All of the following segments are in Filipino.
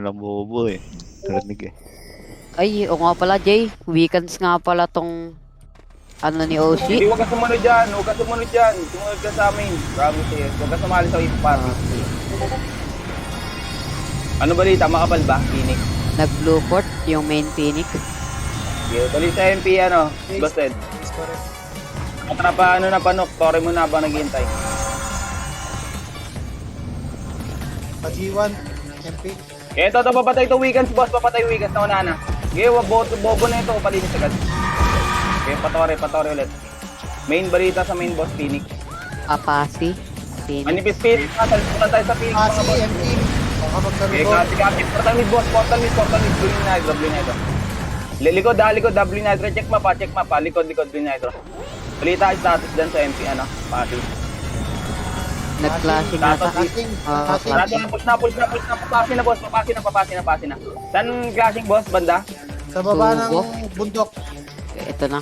Walang bobo eh. Narinig eh. Ay, o nga pala, Jay. Weekends nga pala tong ano ni Oshi. Hindi, huwag ka sumunod dyan. Huwag ka sumunod dyan. Sumunod ka sa amin. Promise eh. Huwag ka sumali sa East Party. Ano balita? Makapal ba? Phoenix. Nag-Blueport, yung main Phoenix. Yeah, tuloy sa MP, ano? Busted. Matrapa, ano na panok. Tore mo na ba naghihintay? Pag-G1, MP. Ito, papatay ito weekends, boss. Papatay weekends na una na. Okay, bobo na ito. Palinis agad. Okay, patore ulit. Main balita sa main boss, Phoenix. Apasi. Phoenix. Manipis Phoenix. Salpunan tayo sa Phoenix, mga boss. MP. Baka Okay, magkaroon. kasi portal mid, boss. Portal mid. Blue Nitro. Likod, Blue Nitro. Check map, Likod, Blue Nitro. Balita status dyan sa MP, ano? Pati. Nag-clashing ata. Clashing. Ah, Clashing. Push na. Papasi na. Saan clashing, boss? Banda? Sa baba Tubo. ng bundok. Ito na.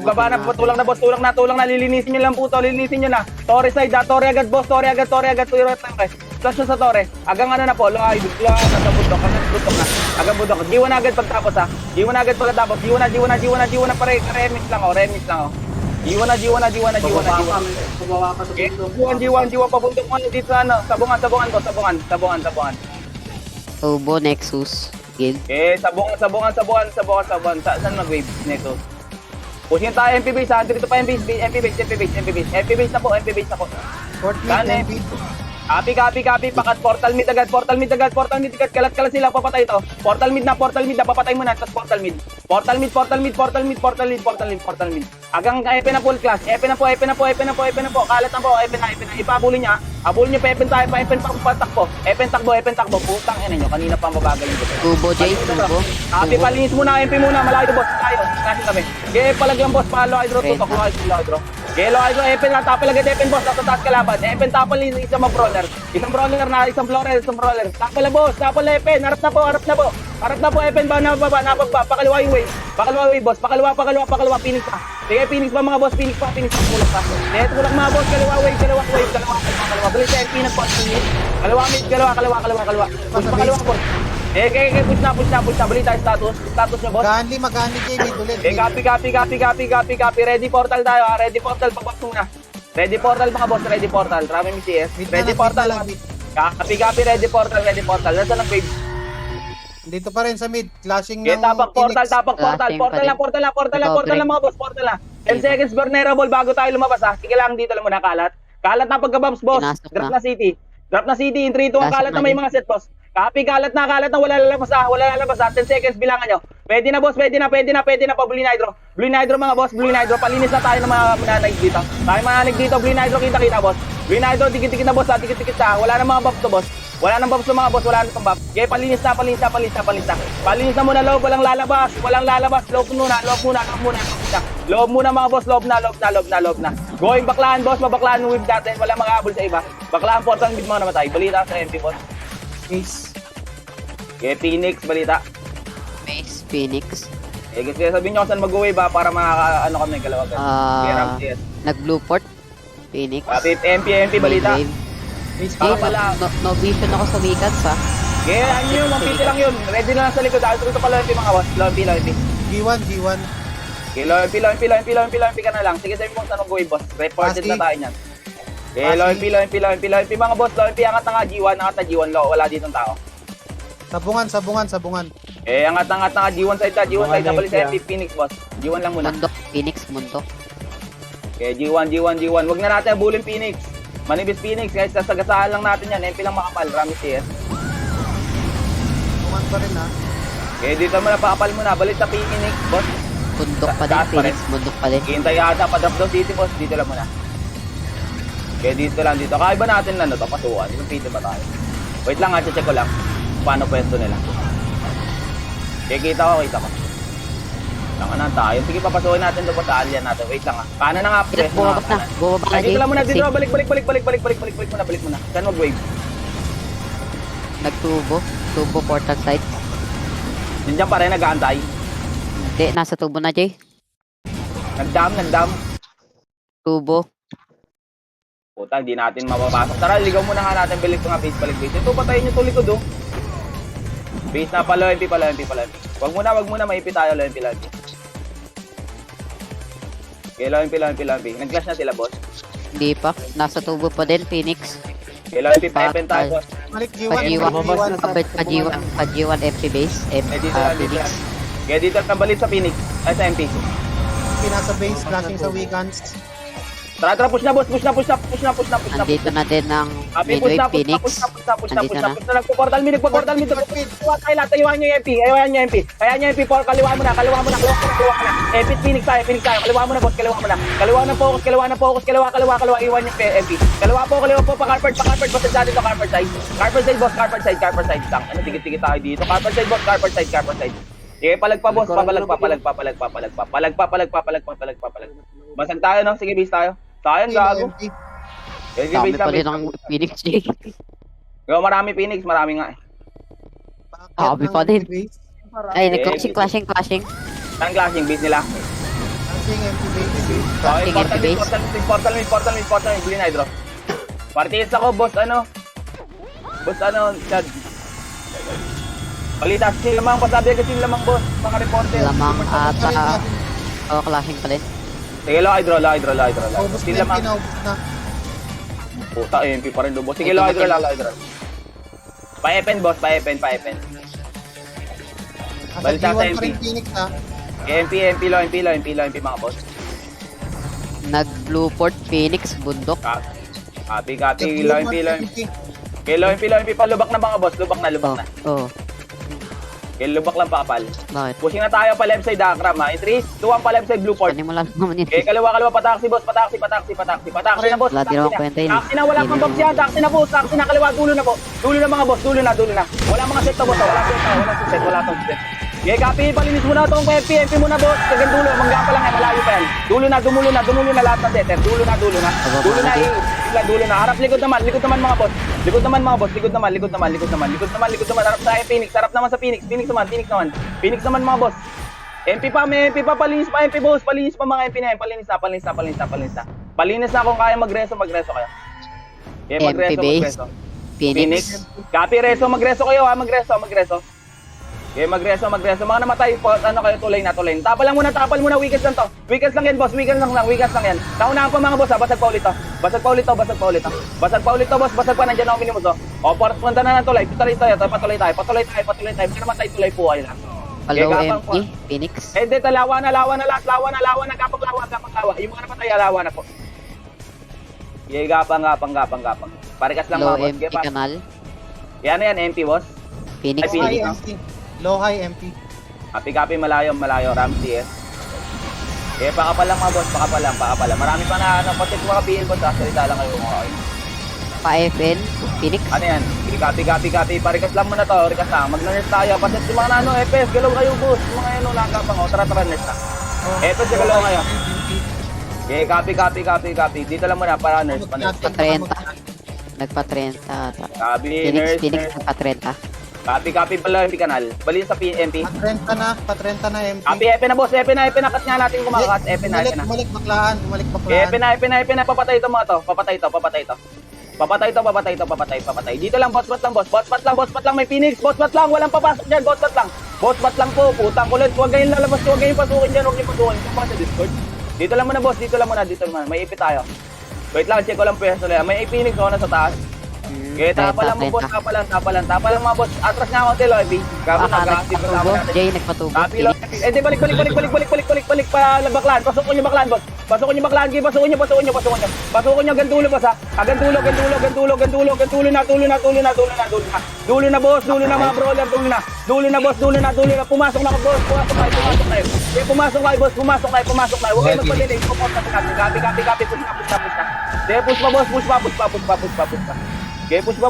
Baba na po. Tulang na. Lilinisin nyo lang po to. Torre side, Torre agad, boss. Torre agad. Flash nyo sa Torre. Agang ano na po. Low sa bundok. Agang bundok. G1 agad pagtapos, ha. G1 agad pagkatapos. G1 na pare. Remix lang, oh. G1 na. Okay. G1 pabundok mo dito sa ano. Sabungan, boss. Tubo, Nexus. Guild. Sabungan. Saan mag-wave? Neto. Pushing tayo MP base, ha. Dito pa MP base na po. Fort mid, Saan, MP. Copy. Pakat portal mid agad. Kalat sila, papatay ito. Portal mid na, papatay mo na. Tapos portal mid. Portal mid. Agang EP na full class. EP na po. Kalat na po, EP na. Ipabulin niya. Abulin niyo, pepen tayo, takbo. Takbo. Putang ina niyo, kanina pa mabagal yung gusto. Tubo, Jay. Tubo. Copy, palinis muna, MP muna. Malayo, boss. Tayo. Kasi kami. Gaya palagyan, boss. Palo, hydro, tutok. Hydro. Gelo, EP na. Tapal agad, EP, boss. Tatas kalaban. EP, tapal isang brawler. Isang brawler. Tapal na, boss. Tapal na, EP. Harap na po, EP. Nababa. Pakaliwa yung wave. Boss. Pakaliwa. Phoenix pa. Sige, Phoenix pa, mga boss. Phoenix pa. Tulak pa. Tulak, mga boss. Kaliwa wave. Balik sa MP na po. Kaliwa. Push pa, kaliwa, boss. Push na. Balita status. Status niya, boss. Maganli, Jay. Ulit. Copy. Ready portal tayo, ha. Ready portal, pabak muna. Ready portal, mga boss. Ready portal. Trami mi CS. Ready portal. Copy. Ready portal. Nasaan ang wave? Dito pa rin sa mid. Clashing Okay, ng tapak portal. Flashing Portal na, mga boss. Portal na. 10 seconds vulnerable bago tayo lumabas, ha. Sige lang, dito lang muna kalat. Kalat na pagka-bombs, boss. Pinasok Drop na. na city. In 3, 2, ang Pinasok kalat na na may din. mga set, boss. Copy, kalat na. Wala lalabas, ha. 10 seconds, bilangan nyo. Pwede na, boss. Pwede na pa. Blue Nitro, mga boss. Palinis na tayo ng mga mananaig dito. Blue Nitro, kita, boss. Blue Nitro, dikit-dikit na, boss, ha. Dikit-dikit na. Wala na mga buffs to, boss. Wala nang buffs to, mga boss. Wala nang buff. Okay, palinis na. Palinis na muna, loob. Walang lalabas. Loob muna, mga boss. Loob na. Going baklahan, boss. Mabaklaan yung wave natin. Wala mga abol sa iba. Baklahan portal mid mga namatay. Balita sa MP, boss. Ace. Okay, Phoenix, balita. Mace, Phoenix. Kasi sabihin nyo kung saan mag-wave, ba, para ano kami kalawagan. Okay, Ram CS. Nag-Blueport. Phoenix. MP, balita. Main wave. Ace Jay, pa pala. no vision ako sa weekends, ha. Okay, ano yun, 150 lang yun. Ready na lang sa likod. Ito pala MP, mga boss. Low MP. G1. Okay, low MP ka na lang. Sige, sabihin mo kung saan mag-wave, boss. Reported na tayo niyan. Okay, low MP, mga boss. Low MP, angat na nga G1, low. Wala ditong tao. Sabungan. Angat na nga G1 side, nabalik sa MP, Phoenix, boss. G1 lang muna. Mundok. Phoenix, Mundok. Okay, G1. Huwag na natin abulin Phoenix. Manibis Phoenix, guys. Sasagasaan lang natin yan. MP lang makapal. Rami CS. Sabungan pa rin, ha. Okay, dito muna, pakapal muna. Balik sa Phoenix, boss. Mundok pa din, Taas pa rin. Phoenix. Mundok pa din. Hintay ata pa drop down city, boss. Dito lang muna. Okay, dito. Kaya ba natin na ito? Pasukan. Yung pito ba tayo? Wait lang, check ko lang. Paano pwesto nila. Okay, kita ko. Langanan tayo. Sige, papasukin natin ito. Batalyan natin. Wait lang, ha. Kanan na nga. Bumaba na. Bumaba na, Ay, Jay. dito lang muna. Dito Safe. Balik muna. Saan mag-wave? Nagtubo. Tubo portal site. Nandiyan pa rin, nag-aantay. Hindi, nasa tubo na, Jay. Nag-dam. Tubo. Puta, hindi natin mapapasok. Tara, ligaw muna nga natin. Balik ko nga base. Ito, patayin nyo to likod, oh. Base na pala, MP pala, MP pala. Wag muna, maipit tayo, low MP, low MP. Okay, low MP, low MP, low MP. Nag-clash na sila, boss. Hindi pa. Nasa tubo pa din, Phoenix. Okay, low MP, pa-FN tayo, boss. Malik G1. Pa-G1. G1. Pa-G1 MP base. Dito lang, dito Phoenix. lang. Kaya dito ang balit sa Phoenix. Ay, sa MP. Nasa base, flashing sa weekends. Tara, push na. Nandito na din ang Happy, push midway na. Phoenix. Nagpo-portal Nandito na. Nagpo-portal mid. Tayo lahat, tayuan nyo yung MP. Ayawan nyo yung MP. Kaya nyo yung MP, kaliwa mo na. MP, Phoenix tayo. Kaliwa mo na, boss. Kaliwa ng focus. Kaliwa. Iwan yung MP. Kaliwa po. Pa-carpet. Basta dyan dito, carpet side. Carpet side. Ano, tigit-tigit tayo dito. Carpet side, boss. Carpet side. Sige, palag pa, boss. Papalag. Basag tayo, no? Sige, base tayo. Sayang, gago. Sige, Dami base pa lang, din base ang lang. Phoenix, Jay. Yo, marami Phoenix, marami nga eh. Sabi pa din. Ay, clashing. Saan clashing base nila? Flashing MP base. Okay, Clashing empty base. portal mid, green hydro. Parties ako, boss, Chad. Balita, silamang, pasabi agad silamang, boss, mga reporter. Lamang ata. Oh, clashing pa din. Sige, low hydro. Naubos na Silamang. MP, naubos na. Puta, MP pa rin, boss. Sige, low hydro. Pa-FN, boss, pa-FN. Nasa Balita sa G1 pa MP. rin Phoenix ha. MP, low MP, mga boss. Nag-blue port Phoenix, bundok. Copy, low MP. Okay, low MP, palubak na mga boss. Lubak na. Oh. Okay, lubak lang pa, kapal. Bakit? Pushing na tayo pa left side, Akram, ha. In 3, 2, 1 pa left side, blue port. Ano mo lang naman yun. Okay, kaliwa, pataksi, boss. Pataksi na, boss. Wala din ako kwenta yun. Taksi na, wala pang box yan. Taksi na, boss. Taksi na, kaliwa, dulo na, boss. Dulo na, mga boss. Dulo na. Wala mga set na, boss. Wala tong set. Okay, copy, palinis muna itong MP muna, boss. Kagan dulo, mangga pa lang, malayo pa yan. Dulo na lahat ng setter. Dulo na, dulo na. Harap, likod naman, mga boss. Likod naman. Harap sa Phoenix, harap naman sa Phoenix naman, mga boss. MP pa, palinis pa, MP, boss. Palinis pa mga MP na yan. Palinis na. Palinis na kung kaya magreso kayo. Okay, MP base. Phoenix. Copy, magreso kayo, ha. Magreso. Okay, magreso. Mga namatay po, kayo, tulay na. Tapal muna, weekends lang to. Weekends lang yan, boss. Weekends lang yan. Naunahan pa mga boss, ha. Basag pa ulit to, boss. Basag pa, nandiyan ako minimos, O, punta na ng tulay. Patuloy tayo. Mga namatay, tulay po kayo lang. Follow gapang MP, Phoenix. Eh, dito, lawa na, kapag-lawa. Yung mga namatay, lawa na po. Okay, gapang. Parikas lang, Low mga boss. MP kanal. Yan, MP, boss. Phoenix. Ay, Low high Phoenix. MP. Low high MP. Copy, malayo, Ramsey, Eh, baka pa lang, mga boss, baka pa lang. Marami pa na, patik mga PL, boss, salita lang kayo, mga kayo. Pa-FN, Phoenix. Ano yan? Copy. Parikas lang muna to, rikas lang. Mag-nurse tayo. Pasit yung mga nano, FS, galaw kayo, boss. Yung mga yan, nakapang, tara, nurse na. Eto, siya galaw kayo. Okay, copy. Dito lang muna, para nurse, pa-nurse. Nagpa-30 ata. Copy, Phoenix nurse. nagpa-30. Copy pala, MP kanal. Bali sa MP. Pa-30 na MP. Copy, EP na, boss. EP na, cut nga natin kumakat. EP na. Bumalik baklaan. EP na, papatay ito mga to. Papatay ito. Dito lang, bossbat lang, may Phoenix. Bossbat lang, walang papasok dyan, bossbat lang po, putang kulit. Huwag kayong lalabas, huwag kayong pasukin dyan, Kung sa Discord. Dito lang muna, boss, may EP tayo. Wait lang, check ko lang pwesto lang. May Phoenix ako na sa taas. Okay, tapa lang mga boss, tapa lang mga boss. Atras nga ako, Telo, Ebi. Gabo na, gasip ko Nagpatubo. Jay, nagpatubo. Copy lang. Eh, di balik pa baklan. Pasokon niyo baklan, boss. Pasokon niyo, gandulo, boss, ha. Gandulo na. Dulo na, boss. Dulo na, mga brawler, dulo na, boss. Pumasok na ako, boss. Pumasok kayo, boss. Pumasok kayo. Huwag kayo magpa-delay. Copy. Push pa, boss. Push pa. Okay, push pa.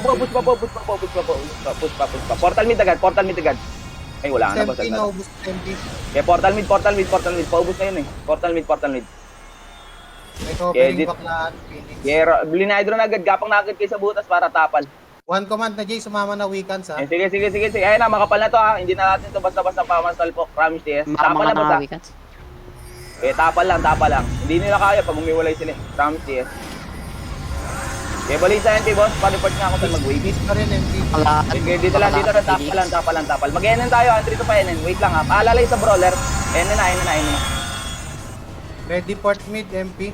Portal mid agad. Ay, wala na, boss. MP naubos MP. Okay, portal mid. Paubos na yun, eh. Portal mid. May Edit. covering baklaan. Phoenix. Yeah, blinidro na agad. Gapang na agad kayo sa butas para tapal. One command na Jay, sumama na weekends ha. Sige. Ayun na, makapal na to, ha. Hindi na natin to basta-basta pamasal po. Promise, yes. Tapal na, boss, ha. Weekends. Eh, tapal lang. Hindi nila kaya pag umiwalay sila. Promise, yes. Okay, balik sa MP, boss. Pa-report nga ako sa mag-wave. Beast pa rin, MP. Wala. Okay, dito lang, tapal. Mag-NN tayo, entry to pa NN. Wait lang ha. Paalala yung sa brawler. NN na. Ready port mid, MP.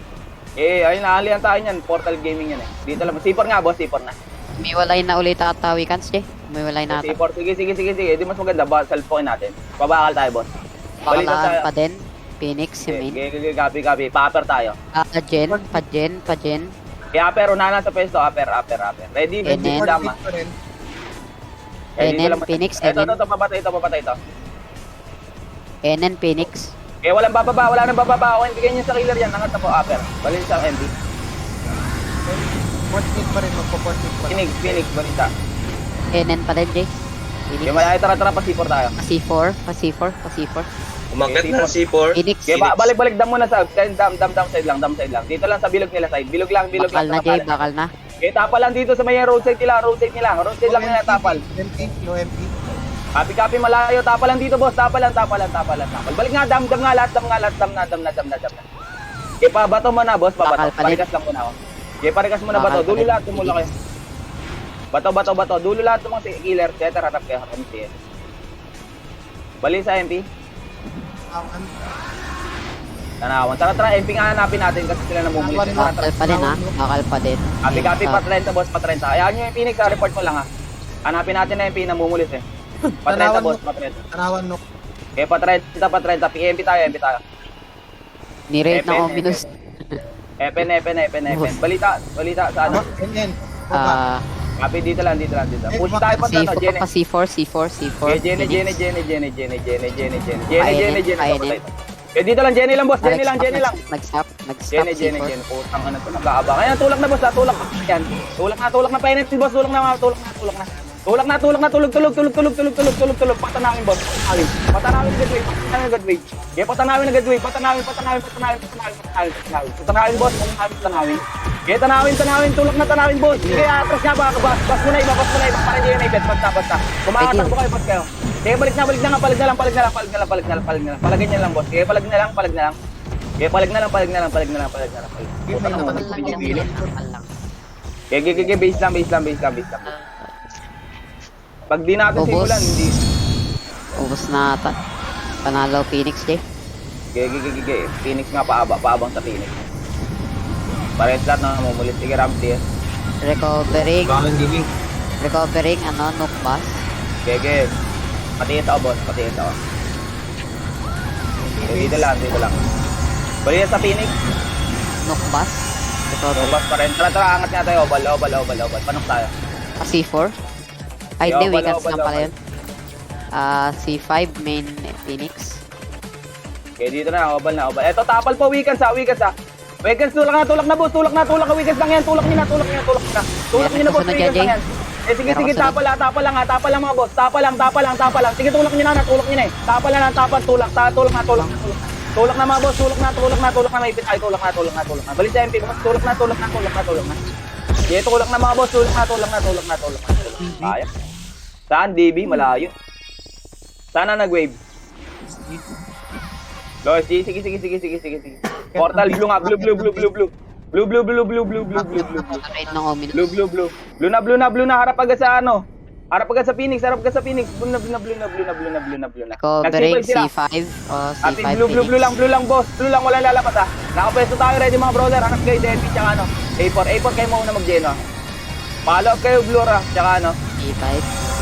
Ayun na, alihan tayo niyan. Portal Gaming yan eh. Dito lang. C4 nga, boss. C4 na. Umiwalay na ulit ata weekends, Jay. Umiwalay na ata. C4. Sige. Di mas maganda. Self-point natin. Pabakal tayo, boss. Balik na Bakalaan tayo. pa din. Phoenix, si Main. Copy. Pa-upper tayo. Pajen. Kaya upper, unahan sa pwesto. Upper. Ready? NN. Ready? Port Dama. mid pa rin. NN, Phoenix, NN. Ito. Papatay ito. NN, Phoenix. Wala nang bababa. Okay, bigyan niyo sa killer yan. Nangat na po, upper. Balik sa MB. Port mid pa rin, magpo-port mid pa rin. Phoenix, balita. NN pa din, Jay. Okay, Phoenix. tara, pa-C4 tayo. Pa-C4. Umagat na C4. Phoenix. Okay, balik dam muna sa dam side lang. Dito lang sa bilog nila side. Bilog lang. Bakal na, Jay. Bakal na. Okay, tapal lang dito sa may roadside nila. Roadside lang nila tapal. MP, low MP. Copy, malayo. Tapal lang dito, boss. Tapal lang. Balik nga, dam na. Okay, bato mo na, boss. Bakal pa din. Parikas lang muna ako. Okay, parikas muna Bakal bato. pa Dulo din. lahat, tumula kayo. Bato. Dulo lahat ng mga killer. Kaya harap kayo. Balik sa MP. Tanawan. Tara, MP nga hanapin natin kasi sila namumulit. Bakal pa din, ha. Bakal pa din. Copy, pa-30, Ayaw nyo yung Phoenix, report mo lang ha. Hanapin natin na MP, namumulit eh. Pa-30, boss, pa-30. Tanawan no. Okay, pa-30. PMP tayo. Ni-rate Epen, na Ominous. Epen. Balita sa ano. NN. Baba. Copy, dito lang. Push tayo pa sa ano, Jenny. C4. Jenny. Painin. Dito lang, Jenny lang, boss. Jenny lang. Nag-stop Jenny. C4. Putang ano to, nag-aabang. Ayan, tulak na, boss. Tulak yan. Tulak na, painit, boss. Tulak na. Tulog. Patanawin, boss. Patanawin agad, wait. Okay, patanawin, boss. Patanawin. Okay, tanawin. Tulog na, boss. Sige, atras nga, bas mo na iba. Para di yun na ibet, basta. Kumakatakbo kayo, boss kayo. Okay, balik na nga, palag na lang. Palagin niya lang, boss. Okay, palag na lang. Okay, palag na lang. Okay, base lang. Pag di natin Ubos. simulan, hindi. Ubus na ata. Panalo Phoenix, Jay. Gege. Phoenix nga paabang sa Phoenix. Pares lahat na namumulit. Sige, Ramsey. Recovering, Giving. Nook Bass. Gege. Patiis ako, boss. Dito lang. Balik sa Phoenix. Nook Bass. Recovering. Robas pa rin. Tara, angat nga tayo. Obal. Panok tayo. C4. Ay, Yo, hindi, weekends obal. na pala yun. C5, main Phoenix. Okay, dito na. Obal. Eto, tapal pa weekends ha. Weekends, tulak na, boss. Tulak ka, weekends lang yan. Tulak niyo na, boss. Weekends lang yan. Sige, tapal lang mga boss. Tapal lang. Sige, tulak niyo na. Tapal na, tulak na mga boss. Tulak na. May ipit. Ay, tulak na. Balik sa MP, boss. Tulak na. Sige, tulak na mga boss. Tulak na. Kaya. Saan, DB? Malayo. Sana nag-wave. Lois, sige. Portal, blue nga. Blue. Rate ng Ominous. Blue na. Harap agad sa ano. Harap agad sa Phoenix. Blue na. Recovering, Nag-C5 sila. C5. Ate, C5 blue lang, boss. Blue lang, wala lalapat ha. Nakapwesto tayo, ready mga brother. Hanap kayo, DP, tsaka ano. A4 kayo muna mag-geno. Follow up kayo, blue ra, tsaka ano. C5.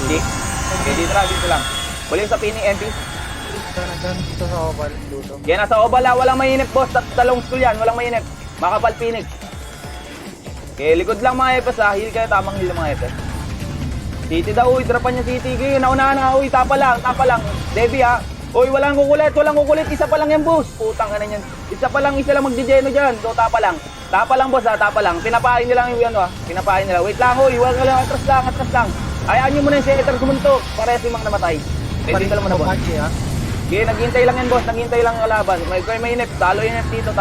Okay, dito lang. Huling sa Phoenix, MP. Dito sa oval. Luto. Yan, nasa Obala, walang mainip, boss. Dalawang school yan, walang mainip. Makapal Phoenix. Okay, likod lang mga epes ha. Heal kayo, tamang heal mga epes. City daw, drapan niya City. Okay, naunahan na, tapa lang. Debbie ha. Uy, walang kukulit. Isa pa lang yan, boss. Putang ka na yan. Isa lang magdi-geno dyan. So, tapa lang, boss ha, tapa lang. Pinapain nila yung yan ha. Wait lang, uy, wag ka lang, atras lang. Hayaan nyo muna yung setter kumuntok. Parehas yung mga namatay. Dito lang muna, boss. Okay, naghintay lang yan, boss. Naghintay lang yung kalaban. May inip. Talo yung inip dito.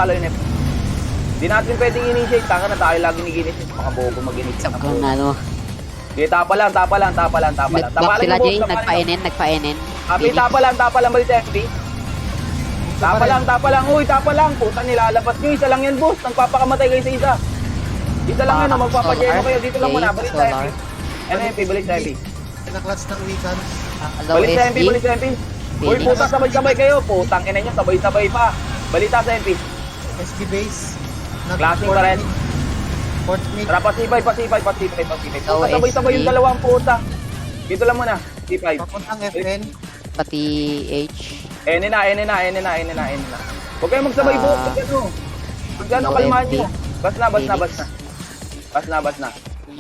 Di natin pwedeng initiate. Taka na tayo lagi nag-initiate. Makabobo mag-initiate. Saklang na, no? Okay, tapa lang. Nag-back sila, Jay. Nagpa-NN. Abi, tapa lang. Balik sa FP. Tapa lang. Uy, tapa lang. Puta, nilalabas nyo. Isa lang yan, boss. Nagpapakamatay kayo sa isa. Dito lang yun, magpapajeno Solar. kayo. Dito lang muna, Okay, balik sa solar. MP. Ano MP, balik sa MP. Pinaklats ng weekends. Low Balik sa MP, SD. balik sa MP. Uy, Phoenix. puta, sabay-sabay kayo. Putang ina nyo, sabay-sabay pa. Balita sa MP. SD base. Classing pa rin. Fort mid. Tara, pasibay. Puta, Low sabay-sabay yung SD. dalawang puta. Dito lang muna, C5. Papuntang FN. Pati H. Ene na. Huwag kayong magsabay buhok. Pagkano, Low kalmahan MP. nyo. Bas na.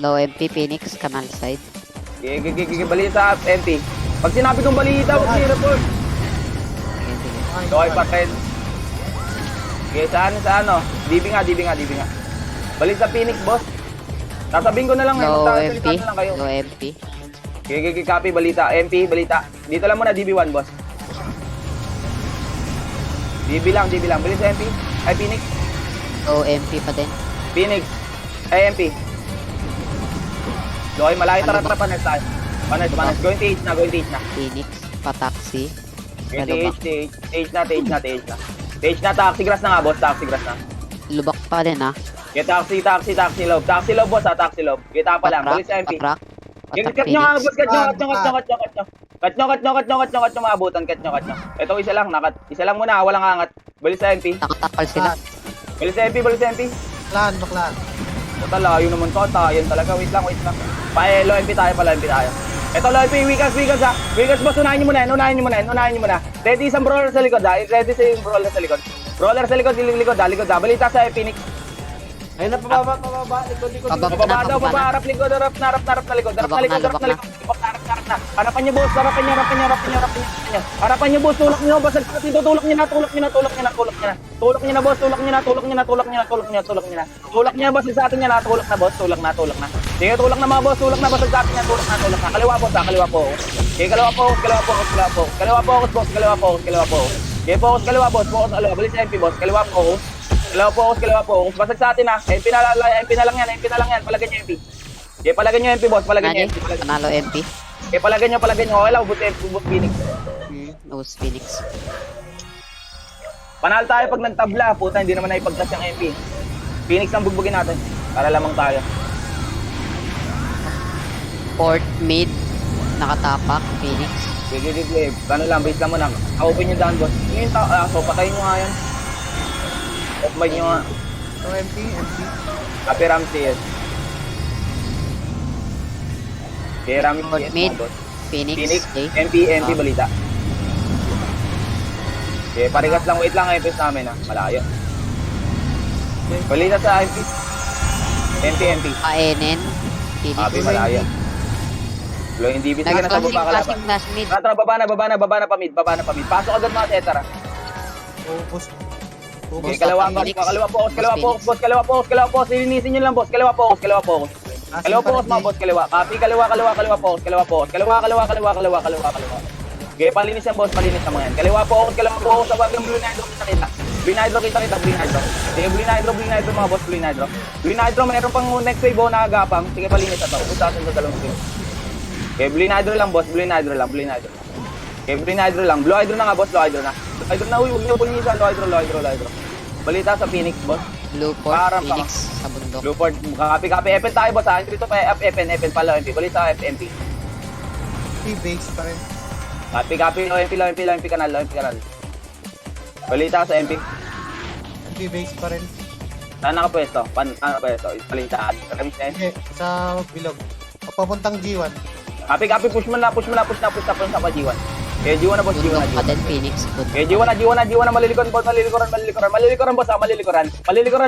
Low MP Phoenix, canal side. Gigi, balita sa MP. Pag sinabi kong balita, huwag niyo report. Okay, paten. Okay, sa ano? DB nga. Balik sa Phoenix, boss. Sasabihin ko na lang, Low magsasalita MP. na lang kayo. Low MP. Okay, copy, balita. MP, balita. Dito lang muna, DB1, boss. DB lang. Balik sa MP. Ay, Phoenix. Low MP pa din. Phoenix. Ay, MP. Okay, malayo, tara, panes tayo. Panes. Going to H na. Phoenix, pataxi. Okay, TH na, taxi grass na nga, boss. Taxi grass na. Lubak pa din ah. Okay, taxi lob. Taxi lob, boss, taxi lob. Kita pa lang, balik sa MP. Patrak. Cut nyo nga, boss, cut nyo, maabutan, cut nyo. Ito, isa lang muna, walang angat. Balik sa MP. Nakatakal sila. Balik sa MP. Baklan. Puta, layo naman to, tayan talaga. Wait lang. Low MP tayo. Ito, low MP, weakers ha. Weakers, boss, unahin nyo muna. Ready isang brawler sa likod ha. Brawler sa likod, likod ha. Balita sa Phoenix. Ayun na, pababa. Pababa daw, harap likod, harap na likod. Harap na. Harapan nyo, boss, harapan nyo. Harapan nyo, boss, tulak nyo, boss. Tulak nyo na, boss. Tulak nyo, boss, sa atin nyo na, tulak na, boss. Tulak na. Sige, tulak na mga boss, tulak na, boss, sa atin nyo, tulak na. Kaliwa, boss, kaliwa po. Okay, kaliwa po. Kaliwa po, boss. Okay, focus, kaliwa, boss, kaliwa. Balik sa MP, boss, kaliwa po. Kaliwa po. Basag sa atin ha. MP na lang yan. Palagyan nyo MP. Okay, palagyan nyo MP, boss. Palagyan nyo MP. Panalo MP. Okay, palagyan nyo. Okay lang, ubus Phoenix. Nose Phoenix. Panalo tayo pag nagtabla. Puta, hindi naman naipagtas yung MP. Phoenix ang bugbugin natin. Para lamang tayo. Fort mid. Nakatapak. Phoenix. Sige. Gano'n lang, base lang muna. Open nyo down, boss. Ngayon, so patayin nyo nga yan. Open nyo nga. No MP. Happy Ramsey, yes. Okay, Ramsey, Fort yes, mid. mga boss. Phoenix. Phoenix, Okay. MP, balita. Okay, parigas lang, wait lang ang FPS namin ha, malayo. Balita sa MP. MP. ANN. Phoenix. Happy, malayo. Low yung DB, sige na sa baba ka laban. Class mid. Tara, baba na pa mid. Pasok agad mga setara. Ubus. Okay, kaliwa focus. Linisin nyo lang, boss. Kaliwa focus. Kaliwa focus, mga boss. Copy, kaliwa focus. Kaliwa. Okay, palinis yan, boss. Palinis naman yan. Kaliwa focus. Sa wag ng blue nitro kita. Blue nitro. Sige, blue nitro, mga boss. Blue nitro, mayroon pang next wave na agapang. Sige, palinis na to. Usasin sa dalawang skill. Okay, blue nitro lang, boss. Okay, blue nitro lang. Blue hydro na nga, boss. Blue hydro na. Uy, huwag niyo pulinisan. Low hydro. Balita sa Phoenix, boss. Blue Port. Parang Phoenix. Sa bundok. Blue copy. FN tayo, boss. Entry to FN pala, MP. Balita sa FMP. Base pa rin. Copy. Low MP kanal. Balita sa MP. MP base pa rin. Saan nakapwesto? Balitaan. Kami na yun. Sige, sa bilog. Papuntang G1. Copy. Push na pa G1. Okay, G1 na, boss. Bundok pa din Phoenix. Okay, G1 na. Malilikuran, boss. Malilikuran, boss. Malilikuran.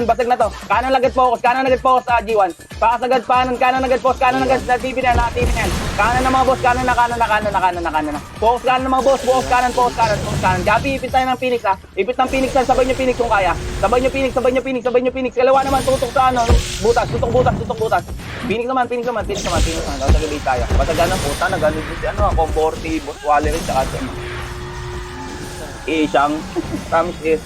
Basag na to. Kanan agad focus sa G1. Pakasagad kanan agad sa TV na yan. Kanan na mga boss. Kanan na. Focus kanan na mga boss. Focus kanan. Gabi, ipit tayo ng Phoenix ha. Ipit ng Phoenix yan. Sabay nyo Phoenix kung kaya. Sabay nyo Phoenix. Kalawa naman, tutok sa ano. Tutok butas. Phoenix naman. Dapat nag-bait tayo. Basag na, puta. Nag-ano si Comforty, boss Waller, tsaka isang Ramses.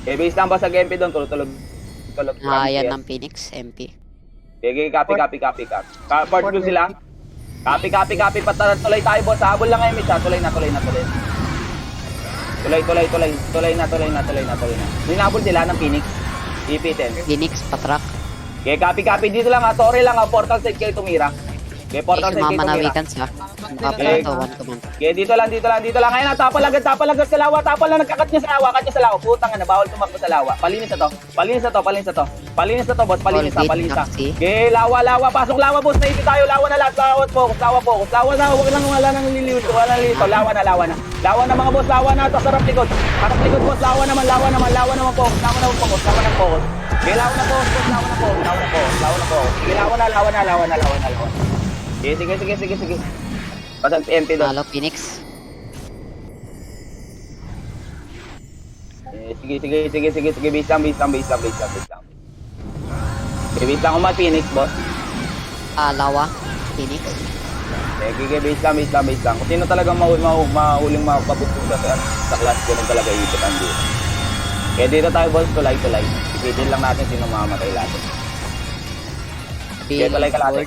Base lang ba sa MP doon? Tulog. Yan ng Phoenix. MP. Sige, copy. Part 2 sila. Copy. Tuloy tayo, boss. Habol lang ngayon, Mitcha. Tuloy na. Tuloy na. Ninabol sila ng Phoenix. EP10. Phoenix, patrak. Okay, copy. Dito lang ha. Torre lang ha. Portal side kayo tumira. Okay, portal Okay, side kayo sumama na tumira. weekends ha. Mukha pala Okay. to, 1 to 1. Okay, dito lang. Ngayon na, tapal agad sa lawa. Tapal na, nagkakat niya sa lawa. Kat niya sa lawa. Putang na, bawal tumakbo sa lawa. Palinis na to, boss. Palinis na. Okay, lawa. Pasok lawa, boss. Naipit tayo. Lawa na lahat. Focus. Lawa na, huwag lang wala nang lilito. Lawa na. Lawa na mga boss. Lawa na, to sarap likod. Harap likod, boss. Lawa naman, focus. Okay, lawa na, boss. Sige, lawa na. Sige. Pasang MP doon. Halo, Phoenix. Sige. Base lang. Okay, base lang umat, Phoenix, boss. Lawa, Phoenix. Sige, base lang. Kung sino talagang mahuling makapabuto sa class ko nung talaga iipitan dito. Kaya dito tayo, boss, tulay. Ipitin lang natin sino mamamatay natin. Okay, tulay kalate.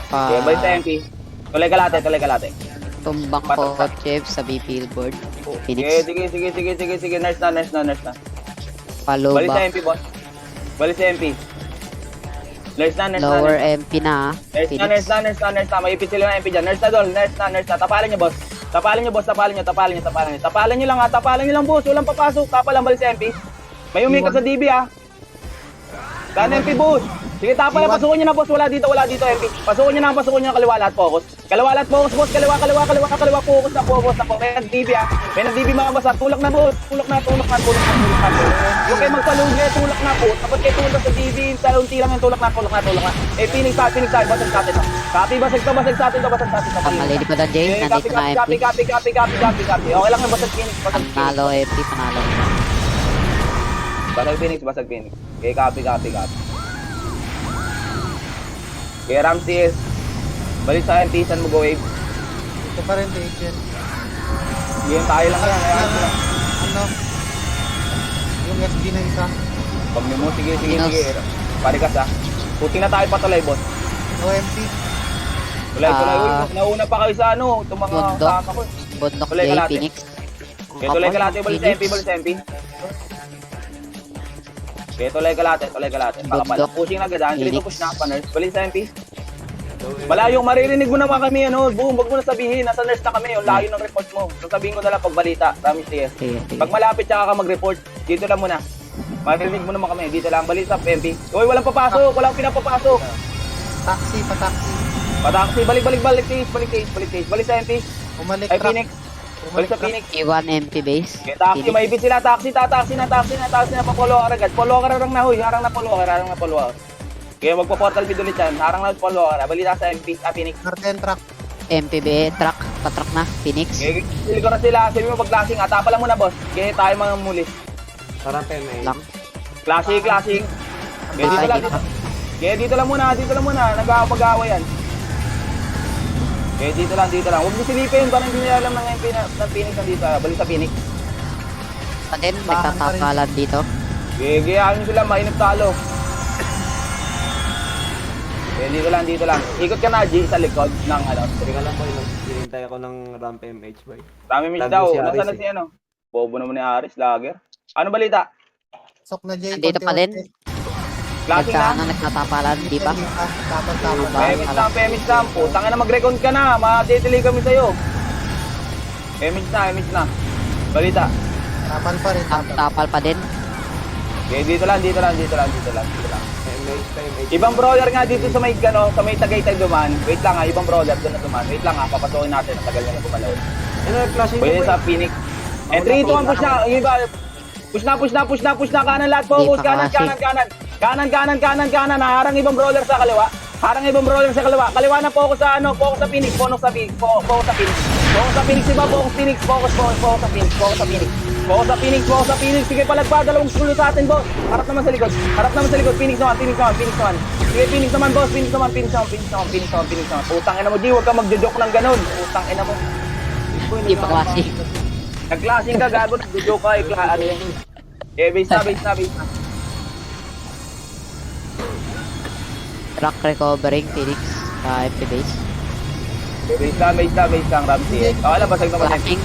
Okay, balik sa MP. Tulay kalate. Tumbang ko, Chef, sa B billboard. Okay, Phoenix. sige. Nurse na. Follow Balik sa back. MP, boss. Balik sa MP. Nurse na. Lower MP na. Phoenix. Nurse na. Maipit sila ng MP dyan. Nurse na doon. Nurse na. Tapalan niyo, boss. Tapalan niyo lang, ha. Tapalan niyo lang, boss. Walang papasok. Tapalan, balik sa MP. May umikat sa DB, ha. Dan MP, boss. Sige, tapalan. Pasukin niyo na, boss. Wala dito, MP. Pasukin niyo na kaliwa lahat. Focus, boss. Kaliwa. Focus na. May nag-DB, ha. May nag-DB, mga boss, ha. Tulak na, boss. Tulak na. Huwag kayo magpalugi. Tulak na, boss. Kapag kayo tulak sa DB, sa unti lang yung tulak na. Eh, Phoenix tayo. Basag sa atin, to. Copy, basag sa atin, to. Malady pa dan, Jay. Nandito na MP. Copy. Okay lang yung basag Phoenix. Panalo MP, panalo. Basag Phoenix. Okay, copy. Okay, Ramses. Balik sa MP, saan mo go wave? Ito pa rin, agent. Yan, tayo lang yan. Ano? Yung SG na isa. Pag mo, sige. Parikas, ha. Puting na tayo patuloy, boss. OMP. Tuloy. Uy, nauna pa kayo sa ano. Itong mga Bundok. kaka ko. Bundok, Tuloy Jay, kalate. Phoenix. Okay, tuloy kalate. Balik sa MP. Okay, tuloy kalate. Baka pala. Bundok. Pushing na agad, ha. Dito Phoenix. push na pa, nurse. Balik sa MP. Malayong maririnig mo naman kami, ano. Boom, wag mo na sabihin. Nasa nurse na kami. Yung layo ng report mo. Sasabihin ko na lang pagbalita. Promise, yes. Okay. Pag malapit tsaka ka mag-report, dito lang muna. Maririnig mo naman kami. Dito lang. Balik sa MP. Uy, walang papasok. Walang pinapapasok. Taxi. Pataksi. Balik. Balik sa MP. Umalik Ay, truck. Phoenix. Balik sa Phoenix. Iwan MP base. Okay, taxi. May ibig sila. Taxi na. Papolo ka agad. Polo ka lang na, huy. Harang na polo ka. Okay, magpo-portal bid ulit yan. Harang na polo ka. Balita sa MP. Phoenix. Garden truck. MPB, truck. Patrak na. Phoenix. Okay, sili ko na sila. Sabi mo pag-classing. Atapa lang muna, boss. Okay, tayo mga mulis. Lang. Classing. Okay, dito lang. Dito lang muna. Nag-aaway yan. Okay, dito lang. Huwag niyo silipin. Parang hindi nila alam ng MP ng Phoenix nandito. Balik sa Phoenix. Pa din, nagtatakalan dito. Okay, gayahin nyo sila. Mainip talo. Okay, dito lang. Ikot ka na, G, sa likod ng ano. Teka lang boy, hinihintay ako ng ramp MH boy. Dami miss Lagi daw. si Aris, Nasaan na eh. si ano? Bobo naman ni Aris, lager. Ano balita? Sok na Jay. Nandito pa din. Classing na? Nagtatapalan, di ba? Dapat. Pemis na. Putang na, mag-recount ka na. Ma-delay kami sa'yo. Pemis na. Balita. Tapal pa rin. Tapal pa din. Okay, dito lang. MH pa MH. Ibang brawler nga dito sa may gano, sa may Tagaytay duman. Wait lang ha, ibang brawler doon na duman. Wait lang ha, papasukin natin. Ang tagal niya na gumalaw. Ano flashing Pwede sa Phoenix. And 3, 2, 1, push na. Yung iba, push na. Kanan lahat, focus. Kanan. Harang ibang brawler sa kaliwa. Kaliwa na, focus sa ano, focus sa Phoenix. Focus sa Phoenix, diba? Focus sa Phoenix. Sige, palagpa, dalawang skulo sa atin, boss. Harap naman sa likod. Phoenix naman. Sige, Phoenix naman, boss. Phoenix naman. Putang ina mo, G, huwag ka magjo-joke ng ganun. Putang ina mo. Hindi pa klase. Nag-classing ka, gago. Nag-joke ka, ano yan. Okay, base na. Truck recovering, Phoenix. MP base. Okay, base lang, Ramsey. Okay lang, basag naman. Flashing.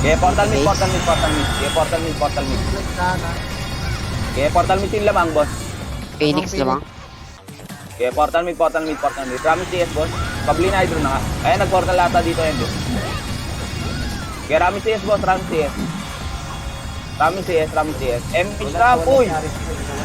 Okay, portal mid. Okay, portal mid. Okay, portal mid team lamang, boss. Phoenix Anong lamang. Okay, portal mid. Ramis CS, boss. Pabli na hydro na nga. Ayan, nag-portal ata dito yun, boss. Okay, Ramis CS, boss. Ramis CS. MP na, uy!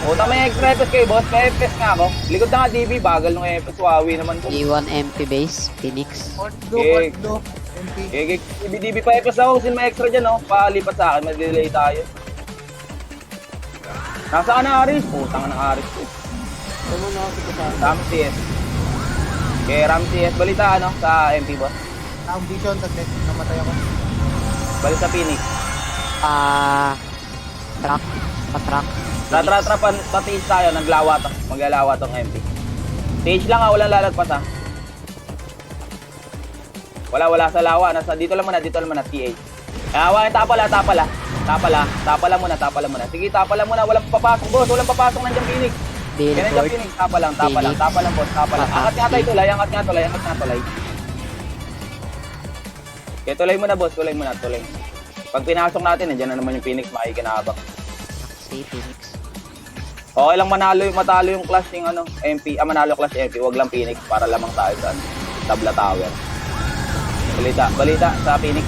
Puta, may extra FPS kayo, boss. May FPS nga ako. Likod na nga, DB. Bagal nung FPS. Wawi naman po. D1 MP base, Phoenix. Port do, Okay. port do. MP. Okay, DB pa FPS ako. Sin may extra dyan, oh. Palipat sa akin. Mag-delay tayo. Nasa ka na, Aris? Putang na, Aris. Ano na ako sa Ram CS. Okay, Ram CS. Balita, ano, sa MP, boss. Ang vision, saglit. Namatay ako. Balita sa Phoenix. Truck. Pa-truck. Tratra, patiis tayo. Naglalawa tong MP. Stage lang, walang lalagpas, ha. Wala sa lawa. Dito lang muna, TA. Hawain, tapala muna. Sige, tapala muna. Walang papasok, boss. Walang papasok nandiyan, Phoenix. Ganun dyan, Phoenix. Tapa lang, boss. Angat nga tayo, tulay. Okay, tulay muna, boss. Tulay. Pag pinasok natin, nandiyan na naman yung Phoenix. Makikinabang. Si Phoenix. Okay lang matalo yung clash yung ano, MP. Manalo clash MP. Wag lang Phoenix para lamang tayo sa Tabla Tower. Balita sa Phoenix.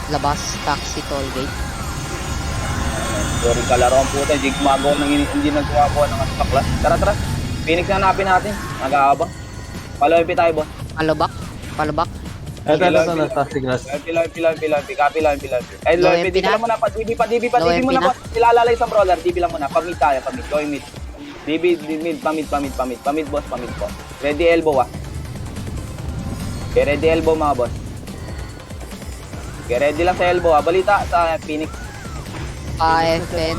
Labas, taxi, toll gate. Sorry kalaro ang puta, hindi nagkuha ng sa clash. Tara. Phoenix na hanapin natin. Nag-aabang. Follow MP tayo, boss. Palubak. Ito, nasa grass. Copy. Eh, low MP, dito lang muna. DB muna, boss. Ilalala isang brawler. DB lang muna. Pamid tayo. Going mid. DB, mid, pamid, boss. Ready elbow, ah. Okay, ready elbow, mga boss. Okay, ready lang sa elbow, ah. Balita sa Phoenix. AFN.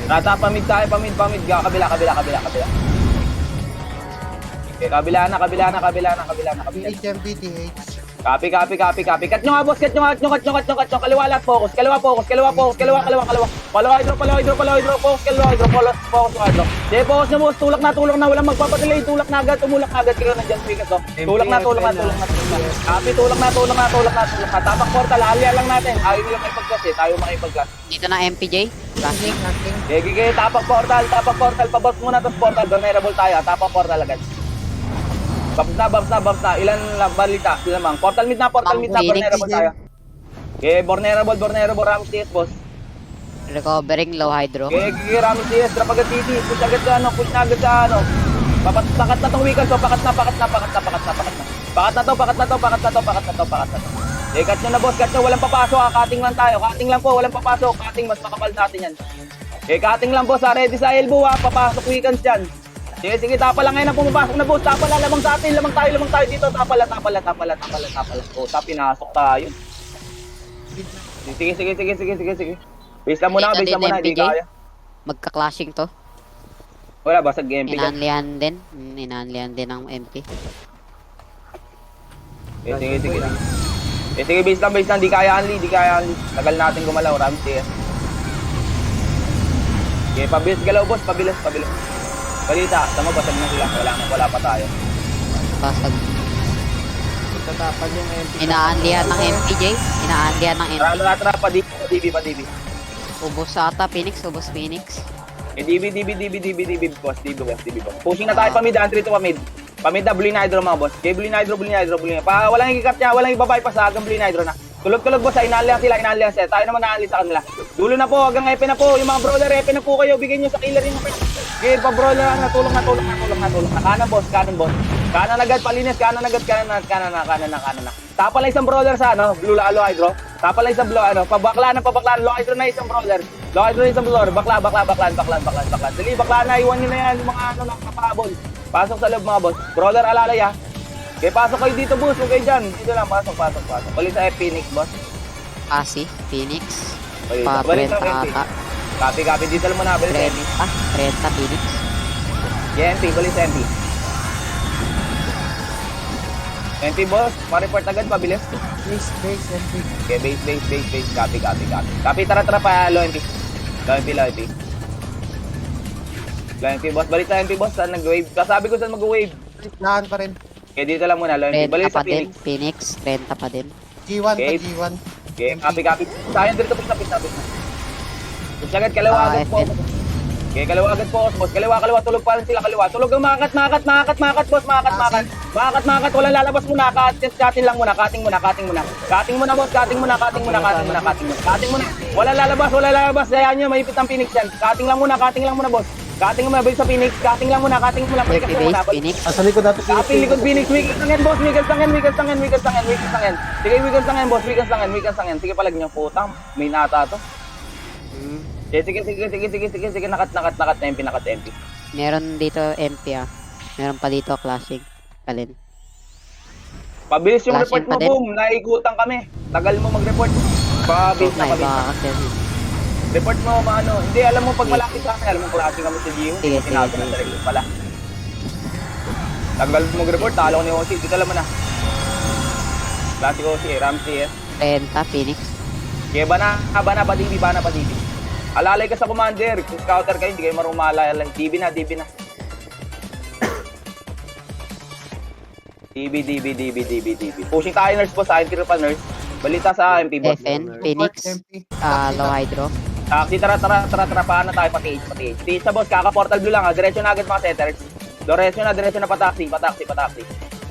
Rata, pamid tayo. Pamid. Kabila. Okay, kabila na. PH, MP, TH. Copy. Cut nyo nga, boss. Cut nyo. Kaliwa lahat, focus. Kaliwa. Follow hydro. Focus, hydro. Sige, focus na, boss. Tulak na. Walang magpapadelay. Tumulak na agad. Kayo nandiyan, speakers, oh. Tulak na. Copy, tulak na. Tapak portal. Alya lang natin. Ayaw nila makipag-class, eh. Tayo makipag-class. Dito na MPJ. Classic. Acting. Sige. Tapak portal. Pabos muna, tapos portal. Vulnerable tayo. Tapak portal agad. Babs na. Ilan lang balita? Sila mang. Portal mid na. Vulnerable tayo. Okay, vulnerable. Ramis CS, boss. Recovering low hydro. Okay, Ramis CS. Drop agad TT. Push agad sa ano. Pakat na tong weekend. So, pakat na. Pakat na to. Okay, cut nyo na, boss. Walang papasok, ha. Cutting lang tayo. Walang papasok. Cutting, mas makapal natin yan. Okay, cutting lang, boss, ha. Ready sa elbow, ha. Papasok weekends dyan. Sige, tapa lang ngayon na pumapasok na, boss. Tapa lang, lamang sa atin. Lamang tayo dito. Tapa lang. O, pinasok tayo. Sige. Base lang muna, hindi kaya. Magka-clashing to. Wala, basag MP ka. Inanlihan din ng MP. Sige, base lang, hindi kaya unli. Tagal natin gumalaw, Rams CS. Okay, pabilis galaw, boss, pabilis. Balita, tama, basag na sila. Wala pa tayo. Basag. Tatapan yung MP. Inaanlihan ng MPJ. Tara, pa DB. Ubos ata, Phoenix. DB, boss. Pushing na tayo pamid, entry to pamid. Pamid na, Blue Hydro, mga boss. Okay, Blue Hydro. Walang ikikat niya, walang ibabay pa sa agang Blue Hydro na. Tulog, boss, inalihan sila. Tayo naman naali sa kanila. Dulo na po, hanggang EP na po. Yung mga brawler, EP na po kayo. Bigyan nyo sa killer yung EP. Okay, pa-brawler, tulong na. Kanan, boss. Kanan agad, palinis. Kanan na. Tapa lang isang brawler sa, Blue Hydro. Tapa lang isang pabaklaan. Low Hydro na isang brawler. Bakla. Dali, bakla na. Iwan nyo na yan, yung mga nakapahabol. Pasok sa loob, mga boss. Brawler, alalay, ha. Okay, pasok kayo dito, boss. Huwag kayo dyan. Dito lang, pasok. Balik sa Phoenix, boss. Phoenix. Balik sa Pa-30 MP. ata. Copy. Dito lang muna. Balik sa MP. 30 Phoenix. MP, balik sa MP. MP, boss. Pa-report agad, pabilis. Base, MP. Okay, base. Copy. Copy, tara, pa, low MP. Low MP, boss. Balik sa MP, boss. Saan nag-wave? Kasabi ko saan mag-wave. Lahan pa rin. Okay, dito lang muna, low MP. 30 Balik pa sa din. Phoenix. Phoenix, 30 pa din. G1 Okay. pa G1. Okay, copy. Sayang dito, push na. Push agad, kalawa agad po. AFN. Okay, kaliwa agad po, boss. Kaliwa, tulog pa rin sila, kaliwa. Tulog ang makat, boss, makat. Wala lalabas muna, katin lang muna, kating muna. Kating muna, boss, kating muna. Wala lalabas, hayaan nyo, maipit ang Phoenix yan. Kating lang muna, boss. Kating muna, bilis sa Phoenix, kating lang muna, Multi base, Phoenix. Asa likod natin. Kapil likod Phoenix, weakest lang yan, boss, weakest lang yan. Sige, weakest lang yan, boss, weakest lang yan. Sige, palag nyo, putang, may nata to. Sige, nakat MP. Meron dito MP ah. Meron pa dito clashing. Kalin. Pabilis yung Flashing report mo, pa din. boom, naikutan kami. Tagal mo mag-report. Pabilis na May pabilis. iba kasi. Report mo, maano. Hindi, alam mo, pag malapit sa akin, alam mo, klase kami sa Gio. Sige. Tinago na sarili pala. Tagal mo mag-report, talo ko ni Osi. Dito alam mo na. Klase ko si Ramsey, 30 Phoenix. Kaya ba na, padidi. Alalay ka sa commander. Kung scouter kayo, hindi kayo marunong maalala. DB na. DB. Pushing tayo, nurse boss. Sa akin, tiro pa, nurse. Balita sa MP, boss. FN, Phoenix. MP. Low hydro. Taxi, tara. Paano tayo? Pati H. Sa boss, kaka-portal blue lang, ha. Diretso na agad mga setters. Diretso na, pataxi.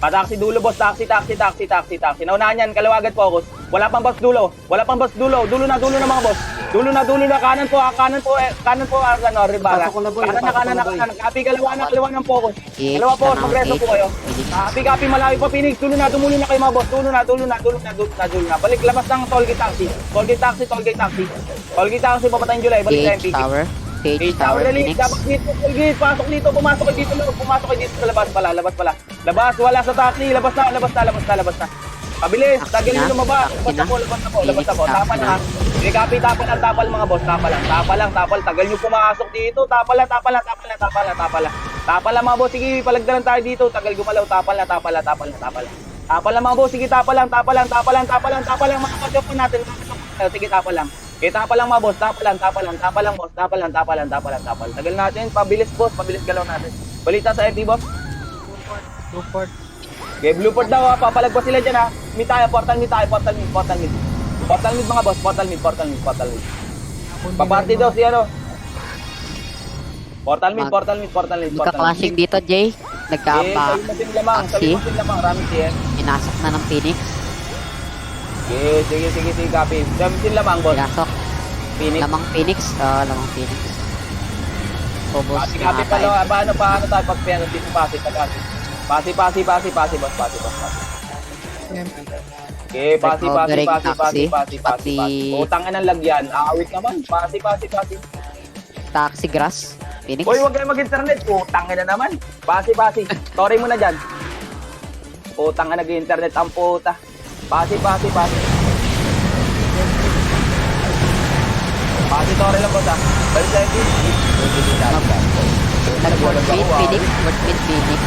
Pataxi dulo, boss. Taxi. Naunahan yan, kaliwa agad focus. Wala pang boss dulo. Dulo na mga boss. Dulo na. Kanan po, ano, Ribara. Kanan na. Kapi, kaliwa ng focus. Kaliwa po, magreso po kayo. Kapi, malawi pa, Phoenix. Dulo na kayo mga boss. Dulo na. Balik, labas ng tollgate taxi. Tollgate taxi, papatayin July. Balik sa MP. Page tower, Phoenix. Dapat dito, tollgate. Pasok dito, pumasok kayo dito sa labas pala. Labas, wala sa taxi. Labas na. Pabilis, tagal nyo lumabas. Labas na po. Tapal na. Sige, Kapi, tapal mga boss. Tapal. Tagal nyo pumasok dito. Tapal lang mga boss. Sige, palagdalan tayo dito. Tagal gumalaw. Tapal na mga boss. Sige, tapal lang mga kapatid po natin. Sige, tapal lang. Okay, tapal lang mga boss. Tapal. Tagal natin. Pabilis boss. Pabilis galaw natin. Balita sa FT boss. Support. Okay, Blueport daw ha, papalagpas sila dyan ha. Mid tayo, portal mid. Portal mid mga boss, portal mid. Paparty daw si ano. Portal mid. Magka-clashing dito, Jay. Nagkaapa. Sabi mo sin lamang, Rami siya. Pinasok na ng Phoenix. Sige, Kapi. Sabi sin lamang, boss. Pinasok. Phoenix. Lamang Phoenix. Lamang Phoenix. Ubus Pati na Kapi tayo. paano tayo pagpiano dito pasi. Pasi, boss. MP. Okay, Recovering pasi. taxi. Utang ng lagyan. Awit naman. Pasi. Taxi grass. Phoenix. Hoy, wag kayo mag-internet. Utang na naman. Pasi. Sorry mo na dyan. Utang na nag-internet ang puta. Pasi. Pasi, sorry lang po sa. Balik sa MP. Nag-workmate Phoenix.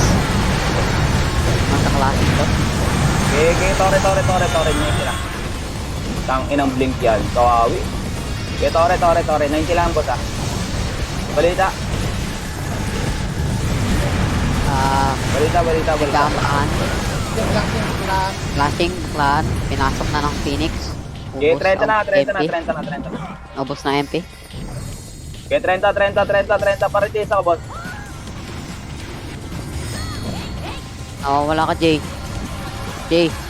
Nasa clashing to. Okay, tore niya sila. Tang inang blink yan. Kawawi. Okay, tore. 90 lang po sa. Balita. Nagkamaan. Plan. Clashing clan. Pinasok na ng Phoenix. Okay, Ubus 30 na. ang MP. Ubus na MP. Okay, 30. Paritis ako, boss. Wala ka, Jay.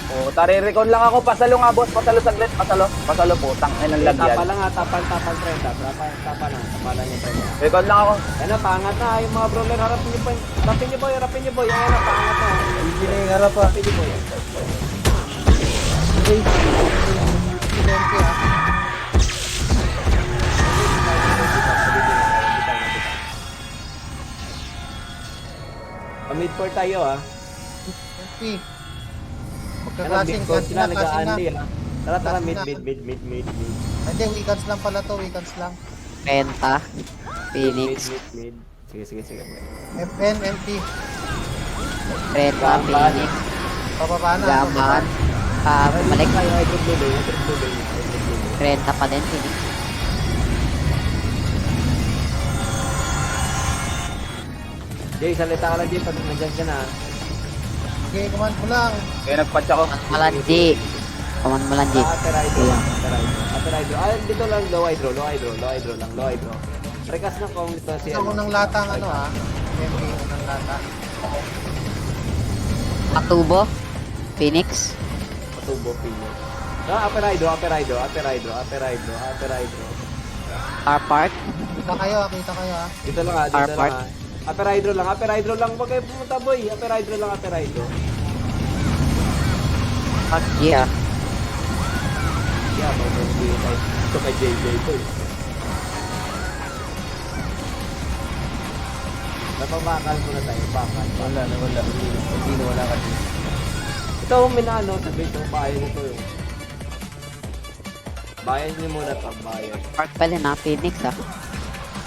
Oh, tari-recon lang ako. Pasalo nga, boss. Pasalo saglit. Pasalo po. Tang inang lagyan. Tapal lang ha, tapal 30. Tapal lang yung 30. Recon lang ako. Yan na, pangat na. Yung mga brawler, harapin niyo boy. Yan na, pangat na. Hindi na yung harap ha. Harapin niyo boy. MP ah. Mid 4 tayo ha. MP. Yan ang Magka-clashing. big goal sila, Clashing na. nag-aandi ha. Tara, Clashing mid. Hindi, weekends lang pala to. Weekends lang. Penta. Phoenix. Mid. Sige. FN, MP. Penta. Phoenix. Pababa na. Gaman. Bumalik. Hybrid blue. Penta pa din. Phoenix. Jay, salita ka lang Jay, pag nandiyan ka na. Okay, command mo lang. Okay, nagpatch ako. Malanji. Kaman malanji. Ate Rider. Dito lang, low hydro lang. Rekas na kung ito si Sa unang lata ang ano MP, unang lata. Atubo. Phoenix. Patubo Pino. Aperido. R-Park. Kita kayo Dito lang dito Arpart. lang. Aperido lang. Wag kayo pumunta boy. Aperido. Park G ah. Yeah, hindi tayo. Ito kay JJ boy. Napabakal muna tayo, bakal. Wala. Hindi na wala kasi. Ito ang minano, sabi itong bayan nito yung. Bayan niyo muna ito, bayan. Park pala na Phoenix ah.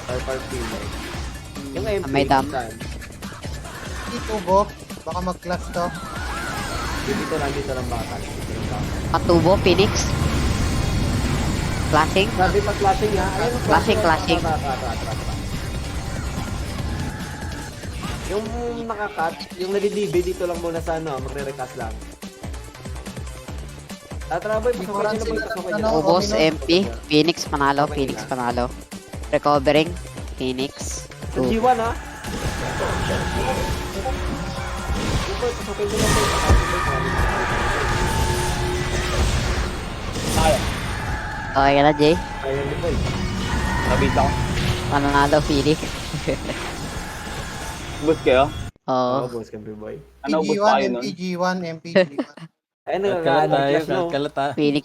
Park Pilay. Yung MP, May dam. saan? Tubo. Baka mag-clash to. Dito lang bakal. Atubo. Phoenix. Flashing. Sabi pa flashing ha? Ayun, Flashing. Yung nakakat, yung nadidibi dito lang muna sa ano, magre-recast lang. Tara boy, pasukin nyo na boy, Ano? Ubos. Domino. MP. Phoenix panalo. Okay Phoenix na. panalo. Recovering. Phoenix. Sa G1 ha? Boy, pasukin nyo na boy. Tayo. Okay ka na Jay. Ayun din boy. Nabisa ko. Panalo Phoenix. Boost kayo? Oo. Boss, kampi boy. Ano boost pa kayo nun? MPG1, MPG1. Ayun, nagkakalas no? Phoenix.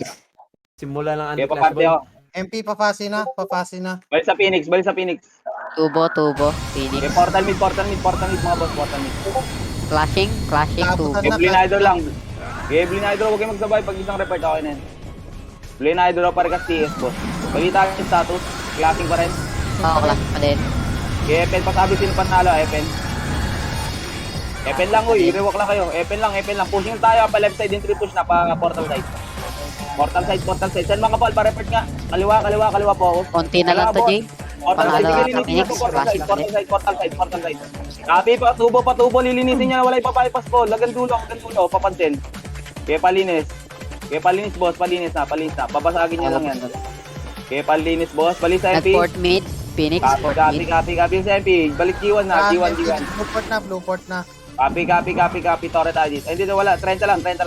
Simula lang Kaya anti-clash paparte boy. ako. MP papasi na. Balik sa Phoenix. Tubo. Okay, Phoenix. portal mid mga boss, portal mid. Flashing. Tubo. Okay, Blinidor lang. Okay, Blinidor, huwag kayo magsabay pag isang report okay na yan. Blinidor pare ka TS boss. Balita yung status, classing pa rin. Oo, clash pa din. Okay, Epen, pasabi sino panalo, Epen. Epen lang, uy, rewalk lang kayo. Epen lang. Pushing tayo, pa left side, entry push na, pa portal side. Portal side. Saan mga kapal, pa-report nga. Kaliwa po. Konti na lang to Jay. Portal side, Panalo sige, sa linisin Phoenix. niyo to, portal Flashing pa din. side. Portal side. Copy, patubo, lilinisin niya na wala ipapapas po. Lagan dulo, papansin. Kaya palinis, boss, palinis na. Babasagin niya lang yan. Kaya palinis, boss, palis sa MP. Nag-port mid. Phoenix, port mid. Copy sa MP. Balik G1 na, G1. Blueport na. Copy, Torre tayo dito. Ay, hindi na wala, 30 lang. 30,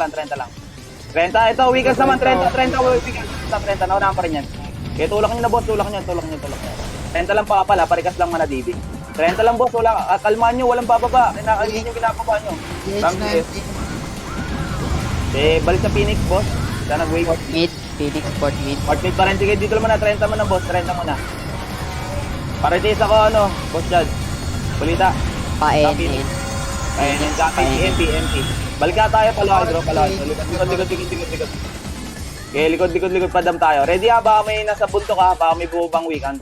ito, weekends naman, 30, weekends. 30, naunahan pa rin yan. Kaya tulak nyo na, boss, tulak nyo. 30 lang pa pala, parikas lang mana DB. 30 lang, boss, kalmaan nyo, walang bababa. Hindi nyo binababa nyo. DH na MP. Balik sa Phoenix, boss. Sana nag-wait. Port mid. Phoenix, port mid. Port mid pa rin, sige, dito naman na, 30 muna, boss, 30 muna. Paritis ako, boss Judge. Balita. Pa-NN. Ayun, MP. Balik na tayo, palawan. Likod. Okay, likod, padam tayo. Ready ha? Baka may nasa bunto ka, baka may buubang weekend.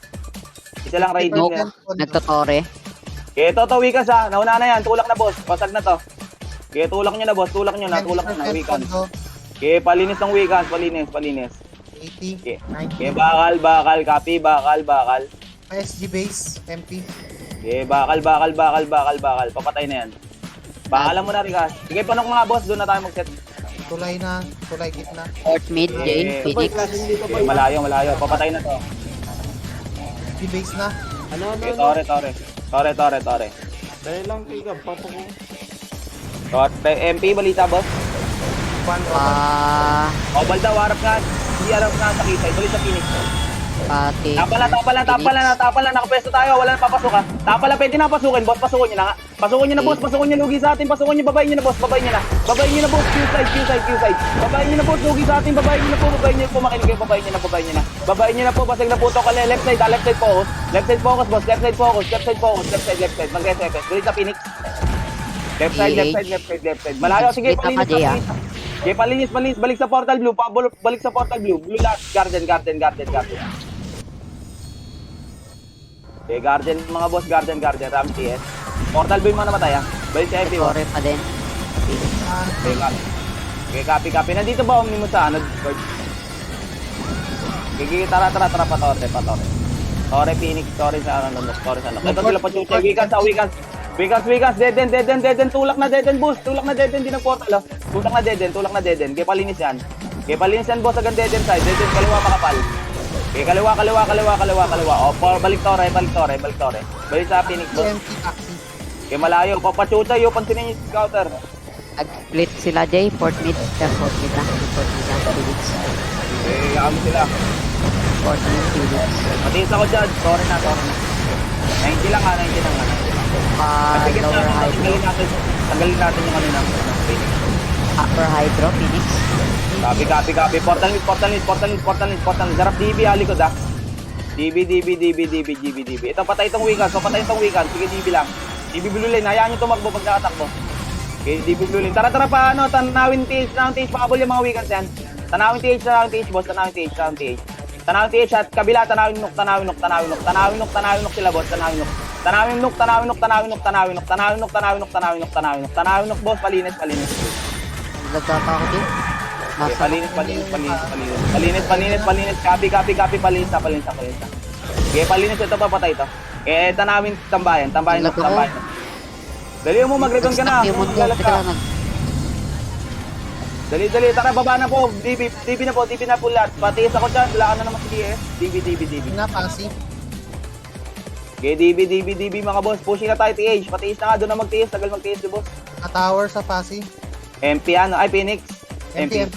Isa lang raid Nope. niya. Nagtotore. Okay, ito weekends ha. Nauna na yan, tulak na boss. Pasag na to. Okay, tulak nyo na boss, tulak nyo na weekend. Okay, palinis ng weekend, palinis. 80, Okay, 90. bakal, copy, bakal. PSG base, MP. Okay, bakal. Papatay na yan. Bakalan mo na, Rikas. Sige, panok mga boss, doon na tayo mag-set. Tulay gitna. Port mid, Jay. Boy, Phoenix. flashing dito Okay, boy. malayo. Papatay na to. PSG base na. Ano? Okay, Torre. Dahil lang, tigab, papako. Torre, MP, balita boss. O, balda, warap nga. Hindi alam na sa kisay. Balik sa Phoenix. Pati. Tapala. Nakapwesto tayo. Wala na papasok ha. Tapala, pwede na pasukin, boss. Pasukin nyo na nga. Pasukin nyo na, boss. Pasukin nyo, lugi sa atin. Pasukin nyo, babayin nyo na, boss. Babayin nyo na, boss. Q-side. Babayin nyo na, boss. Lugi sa atin. Babayin nyo na po. Makinig kayo. Babayin nyo na po. Basag na po to. Left side focus. Left side focus, boss. Left side. Mag-SFS. Balik sa Phoenix. Left side. Malayo. Sige, Wait lang ka, Jay, ah. Okay, palinis. Balik sa Portal Blue. Balik sa Portal Blue. Blue last. Garden. Okay, Garden, mga boss. Garden. Ram TS. Portal Blue yung mga namatay, ha? Balik sa FP. Totore pa din. Okay, copy. Nandito ba Omnimus sa ano, Discord? Okay, tara pa, Torre. Torre, Phoenix, Torre sa ano. Ito sila pa chuche. Weekends, dead end, tulak na dead end, boost. Di nag-portal, oh. Tulak na dead end. Kaya palinis yan, boss, agad dead end side. Dead end, kaliwa makapal. Okay, kaliwa. O, balik tore. Balik sa Phoenix, boss. EMP taxi. Okay, malayo. Papachuta yun. Pansinin yung scouter. Nag-split sila, Jay. Fort mid. Fort mid na. Felix. Okay, kami sila. Fort mid, Felix. Matiis ako dyan. Tore na. 90 lang. Sige, Lower hydro. tanggalin natin yung ano ng Phoenix. Upper hydro, Phoenix. Copy. Portal lead. Sarap DB, halikod ah. DB. Ito, patay itong weekend. Sige, DB lang. DB blue lane. Hayaan nyo tumakbo pag nakatakbo. Okay, DB blue lane. Tara, paano? Tanawin TH. Pakabol yung mga weekends yan. Tanawin TH, boss. Tanawin TH at kabila. Tanawin nuk sila, boss. Tanawin nuk, boss. Palinis. Nagkaka ako, Jay. Okay, palinis. Copy, palinis na. Okay, palinis ito, papatay ito. Okay, tanawin, tambayan. Dali mo, mag-return ka na. Galas ka. Dali, tara, baba na po. DB na po lahat. Patiis ako dyan, wala ka na naman sa DS. DB. Na, passive. Okay, DB, mga boss. Pushing na tayo, TH. Patiis na nga, doon na magtiis. Tagal magtiis, di boss. Tower sa passive. MP, ay, Phoenix. MP.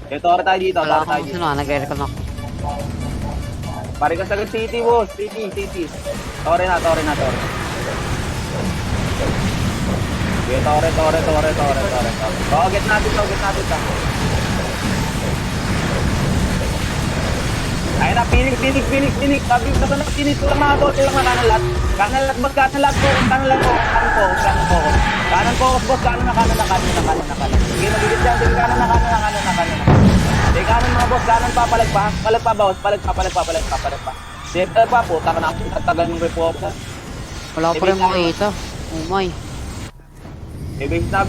Okay, tore tayo dito. Wala akong sino, nagre-recon ako. Pare ka sagad City, boss. City. Tore na. Okay, tore. Get natin to. Ayun na, Phoenix. Sabi ko na Phoenix. Tulang na kanan lahat. Kanan lahat po. Kanan focus, boss. Kanan na. Sige, magigit dyan. Sige, kanan na. Sige, kanan mga boss. Kanan pa, palag pa, boss. Palag pa. Center pa po. Taka na ako. Tagal ng report. Wala ko rin makita. Oh my. Base na.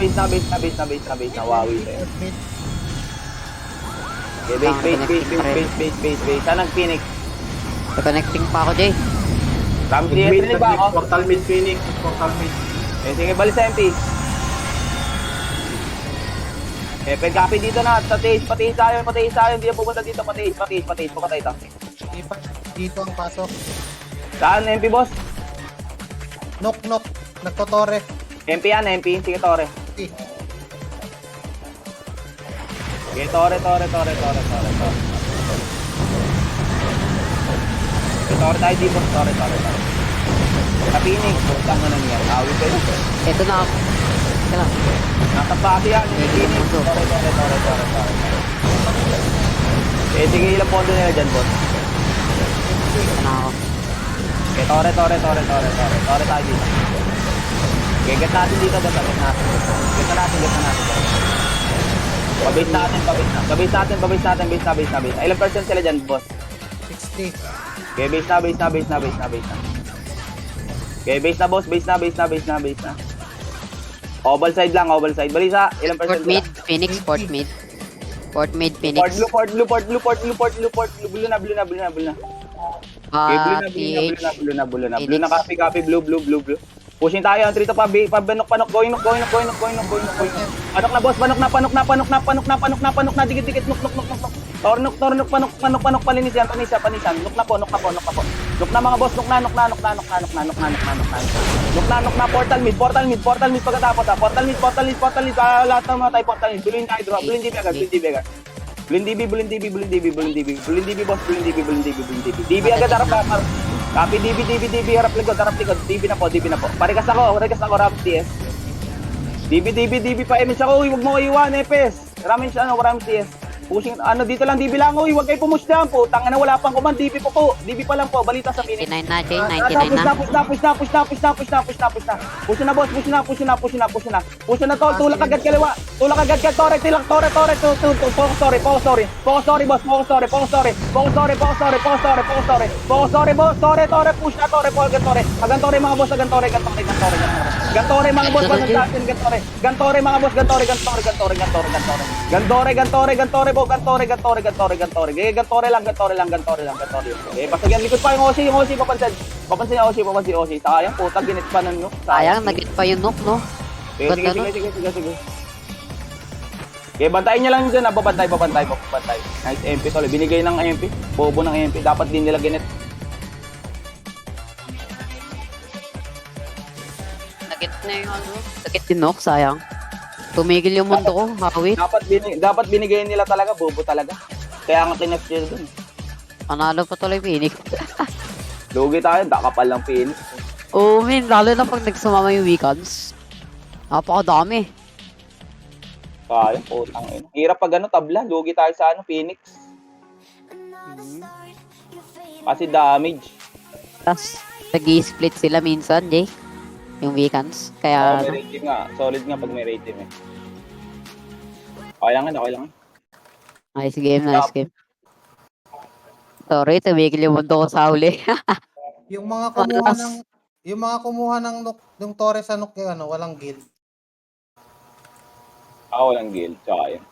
Wawi tayo. Mid. Base. Saan ang Phoenix? Connecting pa ako, Jay. Ramsey, rinig ba ako? Portal mid Phoenix. Sige, balik sa MP. Copy dito na. Sa taste, patiis tayo. Hindi na pupunta dito. Patiis. Pukatay ito. Dito ang pasok. Saan, MP, boss? Knock. Nagtotore. MP yan, MP. Sige, tore. Okay. Okay, tore. Tore tayo dito. Tore. Sa Phoenix, putang na niyan. Awit kayo. Ito na ako. Ito lang. Nasa base yan. Yung Phoenix. Tore. Sige, ilang pondo nila dyan, boss. Ito na ako. Okay, tore tayo dito. Okay, get natin dito, boss. Get natin. Pabase natin. Ilang percent sila dyan, boss? 60. Okay, base na. Okay, base na, boss. Base na. Oval side. Balisa, ilang percent Fort mid, sila? Phoenix. Fort mid, Phoenix. Port blue na. Okay, blue na. Copy, blue. Pushing tayo, ang 3 to panok, going. Panok na, boss, panok na, dikit, nuk. Tornok, panok, palinis yan, panisan. Nuk na, Nuk na mga boss, nuk na. Nuk na, portal mid, pagkatapos ha. Portal mid, lahat ng mga tayo portal mid. Bulin tayo, drop, bulin DB agad. Bulin DB, boss, DB agad, harap. Copy, DB, harap likod. DB na po. Parikas ako, Rams TS. DB pa, Emin siya ko, huwag mo iwan, Epes. Rams TS. Pushing, dito lang, DB lang, huwag kayo pumush dyan po. Tanga na, wala pang command, DB pa lang po, balita sa Phoenix. 99 na, Jay. 99 na. Push na, boss, push na, tulak agad kaliwa. Tore, focus, push na, tore, agan tore mga boss, Gantore mga boss, Gantore mga boss, Gantore po, Gantore. Gantore lang. Eh, pasagyan likod pa yung Oshi, papansin yung Oshi. Sayang, puta, ginit pa nun, no? Sayang, nag-hit pa yung nook, no? Sige. Okay, bantayin niya lang dyan. Babantay. Nice MP, solid. Binigay ng MP. Bobo ng MP. Dapat din nila ginet. Nakit na yung ano. Nakit din Nok, sayang. Tumigil yung mundo ko, hawit. Dapat binigay nila talaga. Bobo talaga. Kaya nga kinestill dun. Panalo pa tuloy Phoenix. Lugi tayo. Dakapal lang Phoenix. Oo, min. Lalo na pag nagsumama yung weekends. Napakadami. Kaya, putang ina. Hirap pag ano, tabla. Lugi tayo sa ano, Phoenix. Kasi damage. Tapos, nag-i-split sila minsan, Jay. Yung weekends. Kaya, May rating nga. Solid nga pag may rating eh. Okay lang. nice game. Sorry, tumigil yung mundo ko sa huli. Yung mga kumuha ng nok, yung Torres sa nok yung ano, walang guild. Ako lang guild. Tsaka yun.